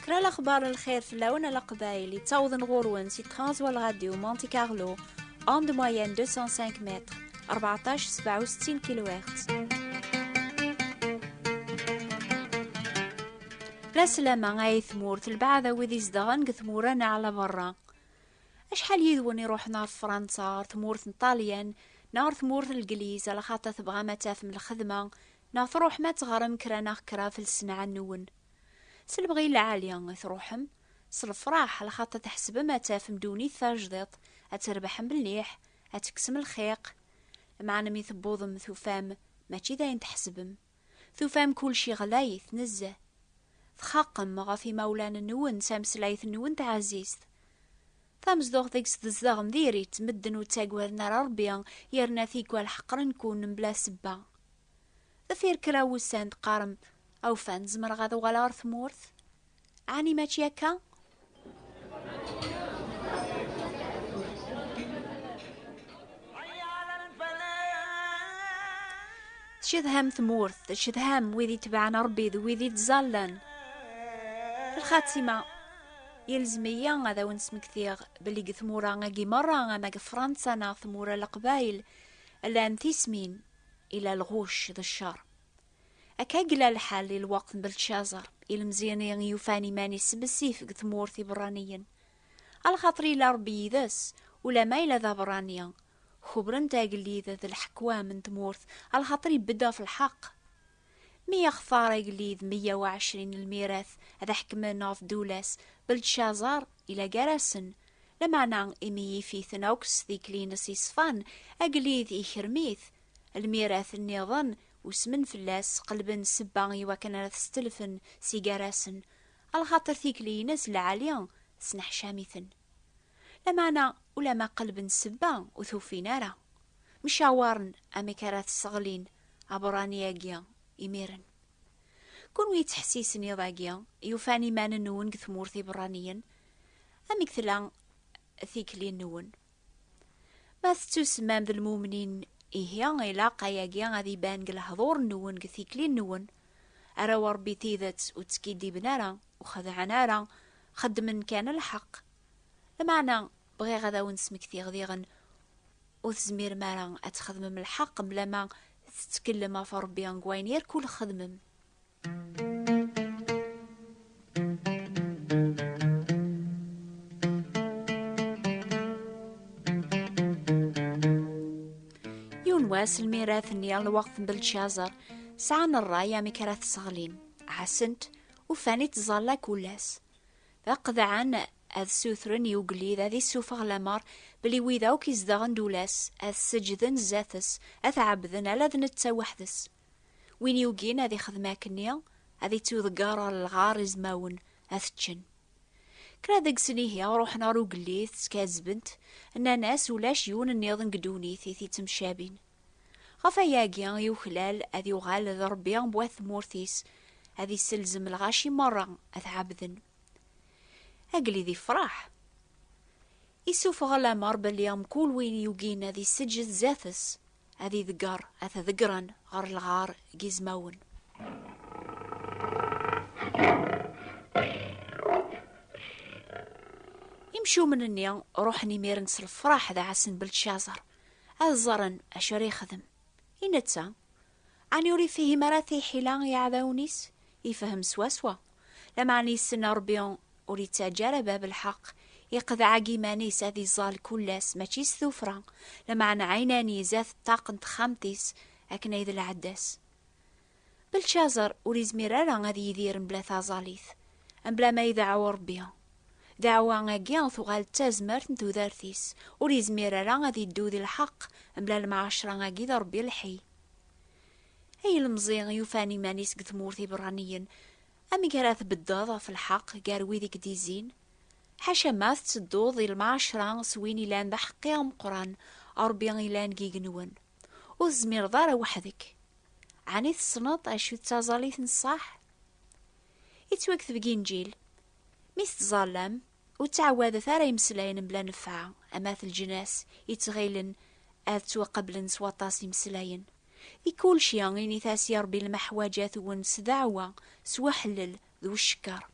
كرا الأخبار الخير في اللون القبائل يتوضن غورون سي ترانزوال راديو مونتي كارلو اون دو موين 205 متر 1467 كيلو هرتز. لا سلامة غاي ثمورت البعض وذي زدغن قثمورانا على برا. أشحال يذون يروحنا في فرنسا ثمورت طاليان نار ثمورت الإنجليز على خاطر تبغى ما تاف من الخدمة نار تروح ما تغرم كرا كرا في السنة النون سلبغي العالية تروحم سلفراح على خاطر تحسب ما تافم دوني ثاجدط أتربحم بالليح أتكسم الخيق معنا مي ثبوضم ثوفام ماشي داين تحسبم ثوفام كل شي غلايث نزه تخاقم غافي مولانا النون سامسلايث النون تعزيز ثامزدوغ ديكس تزدغم ديري تمدن وتاقوالنا ربيا يرنا ثيك والحق نكون بلا سبا ذفير كراو الساند قارم أو فان زمر غادو غالا ثمورث عني ماشي هكا. شذهام ثمورث شذهام ويدي تبعنا ربي ذو ويدي تزالن الخاتمة يلزميا غادا ونسمك ثيغ بلي قثمورا غاقي مرة غاما فرنسا نا ثمورا القبايل الان تسمين إلى الغوش ذا الشر أكاقلا الحال الوقت بالتشازر المزيانين يوفاني ماني سبسيف قثمورثي برانيا الخاطري لربي ذس ولا مايلا ذا برانيا خبرن تاقلي ذا الحكوى من تمورث الخاطري بدا في الحق 100 خفارة يقليد 120 الميراث هذا حكمنا في دولاس بالتشازر إلى جراسن لمعنى إمي في ثنوكس ذيك لينس يصفان أقليد إخرميث الميراث النظن وسمن فلاس قلبن سباغي وكان تستلفن سيجاراسن الخاطر ثيك لينس العالية سنح شامثن لمعنى ولا ما قلبن سبا وثوفي نارا مشاورن أميكارات الصغلين عبرانياقيا إميرن كون ويتحسيسن يضاقيا يوفاني ما ننون كثمورثي برانيا أميكثلا ثيكلي نون ما تسمام ذا المؤمنين إيهيا علاقة ياقيا غادي بان الهضور نون كثيكلي نون أرا ربي تيذت وتسكيدي بنارا وخذع نارا خدمن كان الحق لمعنى بغي غدا ونسمك ثيغ وتزمير مارا أتخدم من الحق بلا ما تتكلم في ربي انقوينير كل خدمم يونواس الميراث نيال الوقت بالتشازر سعان الراية مكراث صغلين حسنت وفاني تظلا كولاس فقذعان أذ سوثرن يوغلي ذا ذي السوفغ لمار بلي ويذاو كيزدغن دولاس أذ سجذن زاثس أذ عبذن ألا ذن تساوحدس وين يوغين أذي خدماك النيا أذي توذقار الغار زماون أذ تشن كرا ذاك سنيهيا روحنا روغلي تكازبنت أن ناس ولاش يون النيضن قدوني ثيثي تمشابين غفا ياقيا يوخلال أذي وغال ذا ربيا بواث مورثيس أذي سلزم الغاشي مرة أذ عبذن أقلي ذي فراح يسوف غلا مار باليوم كل وين يوقينا ذي سجد زاثس هذي ذقار أثا ذقران غار الغار جيزماون يمشو من النيا روحني ميرنس الفراح ذا عسن بالتشازر الزرن أشري خدم إنتا عن يوري فيه مراثي حيلان يعذاونيس يفهم سواسوا لما عني السنة ربيون وريد تاجر باب الحق يقذع قيمانيس هذي زال كلاس ماشيس ثوفرا لمعنى عيناني زاث طاقن تخامتيس أكنا إذا العداس بالشازر وريز ميرارا غادي يديرن بلا ثازاليث أم بلا ما يدعو ربيها دعوة غاقيا ثغال تازمرت نتو ذارثيس وريز ميرارا غادي يدو ذي الحق أم بلا المعاشرة غاقي ذا ربي الحي هاي المزيغ يوفاني مانيس قثمورثي برانيا أمي كراث بالضاضة في الحق قاروي ذيك ديزين حاشا ما تسدوض المعاشرة سويني لان ذا حقيا مقران أربيان لان جيجنون وزمير ضارة وحدك عني الصنط أشو تازاليث نصاح يتوقف بجينجيل ميث ظالم وتعوذ ثاري مسلاين بلا نفعة أماث الجناس يتغيلن آذ قبل سواطاس مسلاين في كل شيء غيني ثاسي ربي المحواجات ونس دعوة سوى حلل ذو الشكر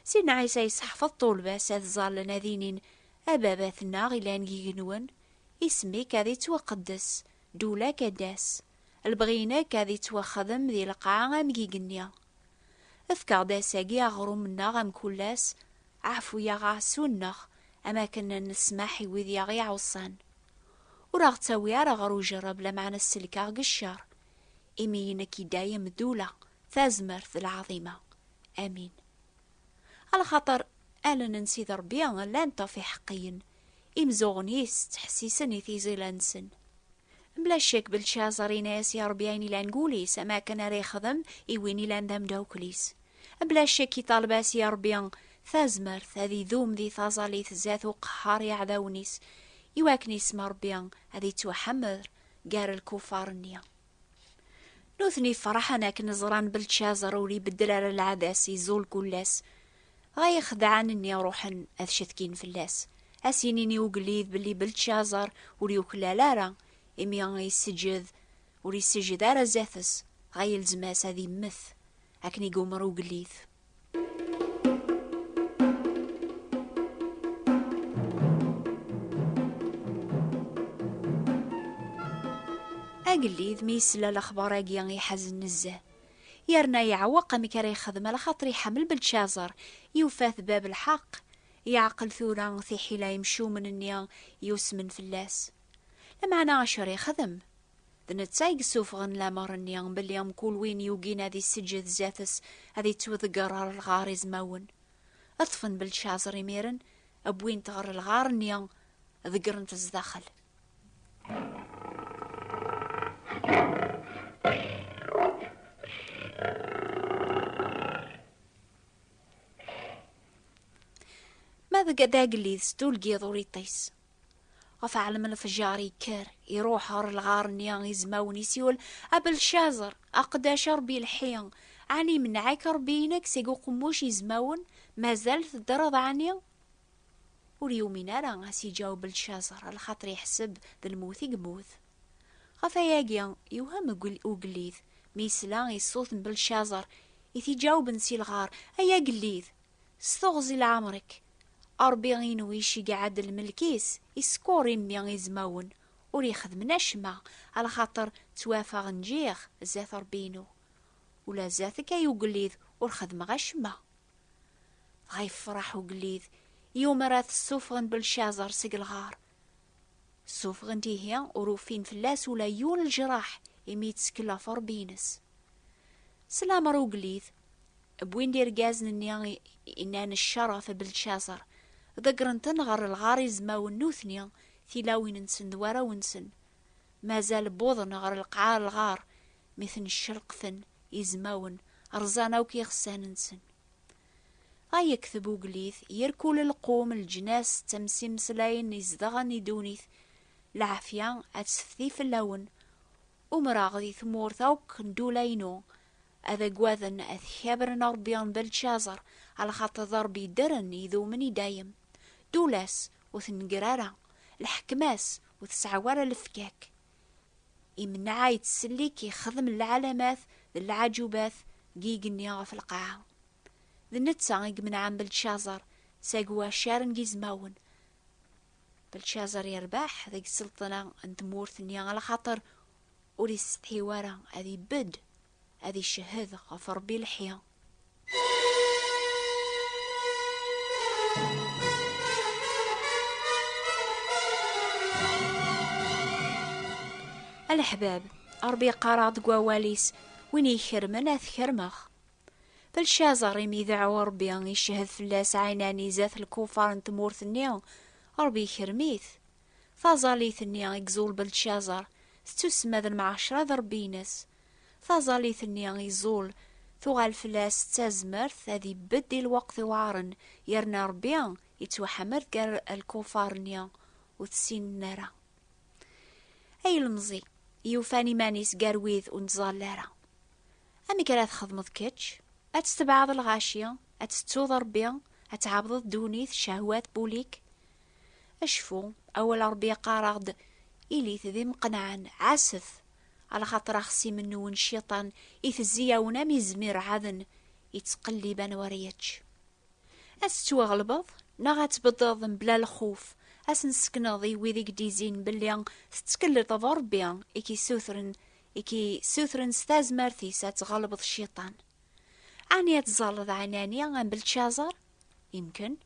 سيدنا عيسى يسحفظ طول باس هذ ظالن هذينين أباباتنا غيلان جيجنون اسمك هذي توقدس دولا كداس البغيناك هذي توخدم ذي القاعة غام جيجنيا اذكر داساقي أغرو منا غام كلاس عفو يا غاسونخ أما كنا نسمح وذي غي عوصان وراغ تسوي على غرو جرب لمعنى السلكة قشار إمينك دايم دولة ثازمرث العظيمة آمين. على خاطر ألا ننسي ربي لا انت في حقين إمزوغنيس تحسيسني ثيزي لانسن بلا شك بالشازرين يا ربي عيني لا نقوليس أما كان ري خدم إويني لا ندم دوكليس بلا شك يطالباس يا ربي ثازمرث هذي ذوم ذي ثازاليث ذات وقحار يعذاونيس يواكني اسم ربي هذي توحمر قار الكفار النيا نوثني فرحنا كنزران بالشازر ولي بدل على العداس يزول كلاس غاي خدعانني روحن أذشتكين في اللاس أسينيني وقليذ باللي بالشازر ولي وكلالارا إمي غاي يسجد ولي يسجد على زاثس غاي يلزماس هذي مث أكني قومر وقليذ أقليذ ميسلا الأخبار أقيان يحزن نزه يرنا يعوق مكاري يخدم على خاطر يحمل بالشازر يوفاث باب الحق يعقل ثورا في حيلة يمشو من النيا يوسمن في اللاس لما أنا عشر يخدم ذنتسايق سوفغن لا مرنيا باللي يوم كل وين يوقين هذي السجد ذاتس هذي توذقرار الغار زماون أطفن بالشازر يميرن أبوين تغر الغار نيا ذقرن تزداخل ماذا قدا قليذ ستول قيض ريطيس غف علم الفجار يكار يروح هار الغار نيان يزماون يسيول أبل شازر أقدا شربي الحيان عني من عاكر بينك سيقو قموش يزماون ما زالت الدرض عني واليومين أرى غاسي جاوب الشازر الخاطر يحسب ذا الموت يقموث غفا ياقيا يوهم وقليذ ميسلا يصوت بالشازر يثي جاوب نسي الغار أيا قليذ استغزي لعمرك أربعين ويشي قاعد الملكيس يسكور يمي يزماون وريخدم نشمع على خاطر توافق نجيخ زاث ربينو ولا زاثك يوقليذ ورخدم غشمع غيفرح وقليذ يوم راث السوفغن بالشازر سق الغار السوفغن تيهيا وروفين فلاس ولا يون الجراح يميت سكلا فربينس سلام روقليذ بوين دير قازن النيان إنان الشرف بالشازر ذكرن تنغر الغار زماون نوثنيا ثلاوين نسن دوارا ونسن مازال بوض نغر القعار الغار مثل الشرقثن يزماون أرزانا وكيخسان نسن غاي يكثبو قليث يركول القوم الجناس تمسيم سلاين يزدغن يدونيث العافية أتسثي في اللون ومراغذي ثمور ثوك ندولينو أذا قواذن أثيابرن ربيان بالشازر على خاطر ضربي درن يذومني دايم دولاس وثنقرارة الحكماس وتسعوار الفكاك يمنع يتسليك يخدم العلامات العجوبات جيجنيا في القاعة ذنتسا من عام بالشازر ساقوا شارن جيزماون بالشازر يرباح ذيك السلطنة انت مورثنيا على خاطر وريستحيوارا هذي بد هذي الشهادة غفر بي الحياة الأحباب أربي قراط قواليس وين يخرمن أثخرمخ فالشازر يميذعو ربي يشهد فلاس عيناني ذات الكفار نتمور ثنيا ربي يخرميث فازالي ثنيا يقزول بالشازر ستسمى ذا المعاشرة ذا ربينس فازالي ثنيا يزول ثغال فلاس تازمرث هذي بدي الوقت وعارن يرنا ربي يتوحمر قار الكفار نيا وتسين نارا أي المزي يوفاني مانيس قارويذ ونزال لارا أمي كرات خدمت كتش أتستبعض الغاشية أتستوض ربيا أتعبض دونيث شهوات بوليك أشفو أول ربيا قارغد إليث ذي مقنعان عاسف على خاطر أخسي منو الشيطان يثزيا ونامي زمير عذن يتقلبان وريتش أستوغلبض نغا تبضض بلا الخوف أسنسكنض ويديك ديزين بلي تتكلط ضربيا إكي سوثرن ستازمرثيس تغلبض الشيطان. عني تزالض عناني عن بالتشازر يمكن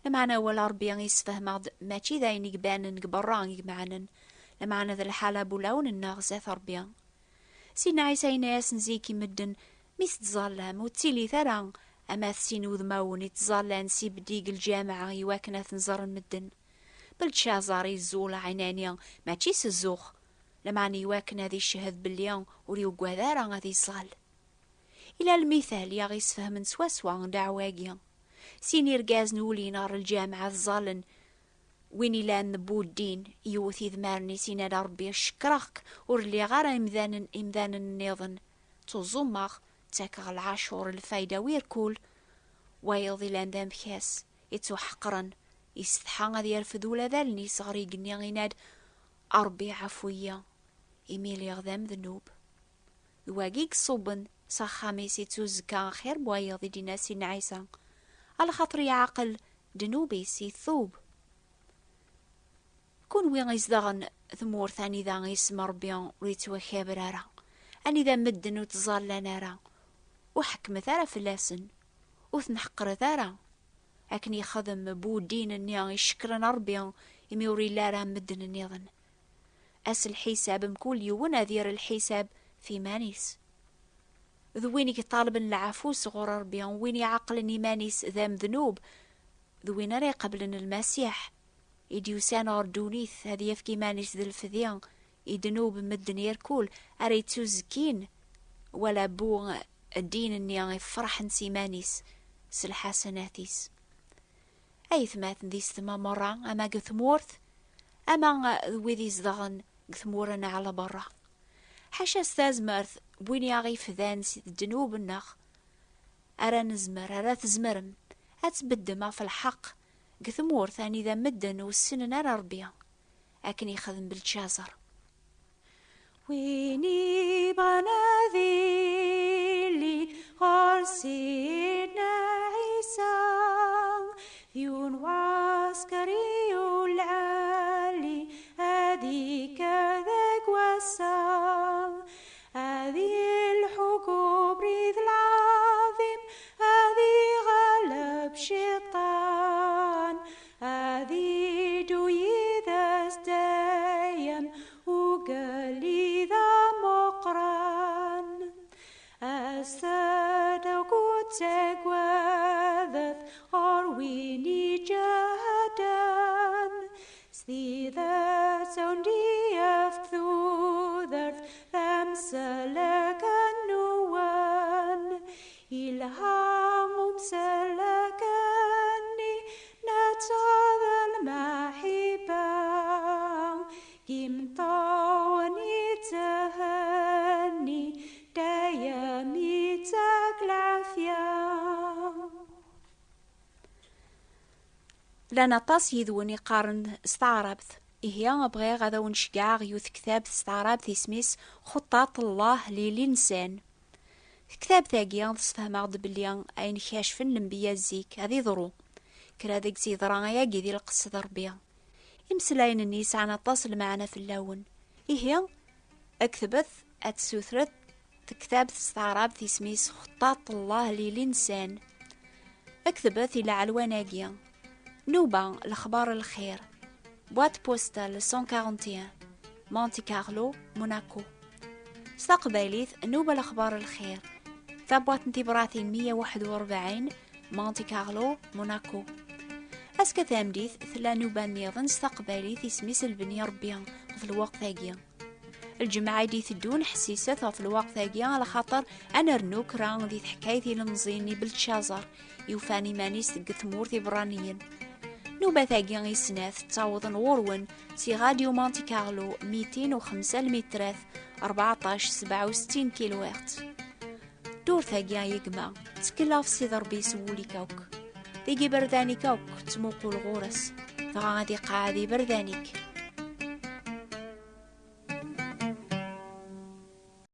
لما أنا ولا ربي يسفهم ماشي داين يقبان نقبران يقمعنن لما أنا ذا الحالة بولاون الناغزات ربي سينا عيسى ناس نزيكي مدن ميس تزالهم وتسيلي ثران أما ثسين وذماون يتزالان سيب ديق الجامعة يواكنا تنزر المدن بالتشازاري الزولة عنانيا ماشي سزوخ لما أنا يواكنا ذي الشهد بالليان وريو قوادارا غادي يصال. إلى المثال يا غيس فهم سواسوا دعواقيا سيني رقاز نولي نار الجامعة الظالن ويني لان نبو الدين يوثي ذمارني سينا ربي الشكرك ورلي غارة إمذان النظن تزمخ تاكغ العاشور الفايدة ويركول ويضي لان ذا مخاس يتو حقرا يستحان غادي يرفدو لذالني صغري قنيا غيناد أربي عفوية إيميل يغذام ذنوب يواقيك صوبن صخاميسي توزكا خير بوايضي دينا سين عيسى على خاطري عقل دنوبي سي ثوب كون وين يزدغن ثمور ثاني ذا يسمى ربيان ريتو خابرارا أني ذا مدن وتظال لنارا وحكم ثارا فلاسن وثنحقر ثارا أكن يخدم بو دين النيا يشكرن ربيان يميوري لارا مدن النيضن أس الحساب مكول يوون أذير الحساب في مانيس ذويني طالب العفو صغور ربيان ويني عقل مانيس ذام ذنوب ذوين ري قبل المسيح إديوسان أردونيث هذي يفكي مانيس ذي الفذيان يدنوب مدن يركول أريتو زكين ولا بو الدين النيا يفرح نسي مانيس سلحسناتيس أي ثمات ذيس ثما مرة أما قثمورث أما ذويذي زدغن قثمورنا على برا حاشا استاز مرث بويني أغي فذان سيد الدنوب النخ أرى نزمر أرى تزمرم أتبدما في الحق قثمور ثاني ذا مدن والسنن أرى ربيا أكن يخدم بالتشازر ويني بناديلي غار سيدنا عيسى يون واسكري العالي هذي كذاك وسام هذه الحكم ريذ العظيم هذه غلب شيطان هذه دوي ذا ازدايم وقالي ذا مقران أستدق تقوذث أرويني جهدان سي ذا سوندي أفتوذرث سلك النوان إلهام سلكني نتاذ المحبة كم طوني تهني دايمي تقلعثيا لنا طاس يذوني قارن استعربت إهيا أبغي غدا ونشقع غيوث كتاب استعراب اسميس خطاط الله للإنسان كتاب ثاقيا تصفهم غد بليان أين كاشف النبيا الزيك هذي ضرو كرا ذيك زيضران ياقي ذي القصة ضربيا إمسلاين النيس عن اتصل معنا في اللون إهيا أكتبت أتسوثرت كتاب استعراب اسميس خطاط الله للإنسان أكتبت إلى علواناقيا نوبة الأخبار الخير بوات بوستال 141 مونتي كارلو موناكو استقباليث نوبة الأخبار الخير ثبوات انتبراثي 141 مونتي كارلو موناكو أسكا تامديث ثلا نوبة نيضن استقباليث اسميس البنية ربيان في الوقت ثاقيا الجماعة دي ثدون حسيسة في الوقت ثاقيا على خاطر أنا رنوك ران دي حكايتي لمزيني بالتشازر يوفاني مانيس ثمور ثبرانيين نوبة ثاقيا يسناث تعوض نورون سي غاديو مونتي كارلو 205 المترات 1467 كيلو هرتز دور ثاقيا يقما تكلا في سيد ربي سولي كوك ذيقي برداني كوك تموقو الغورس فغادي قاعدي بردانيك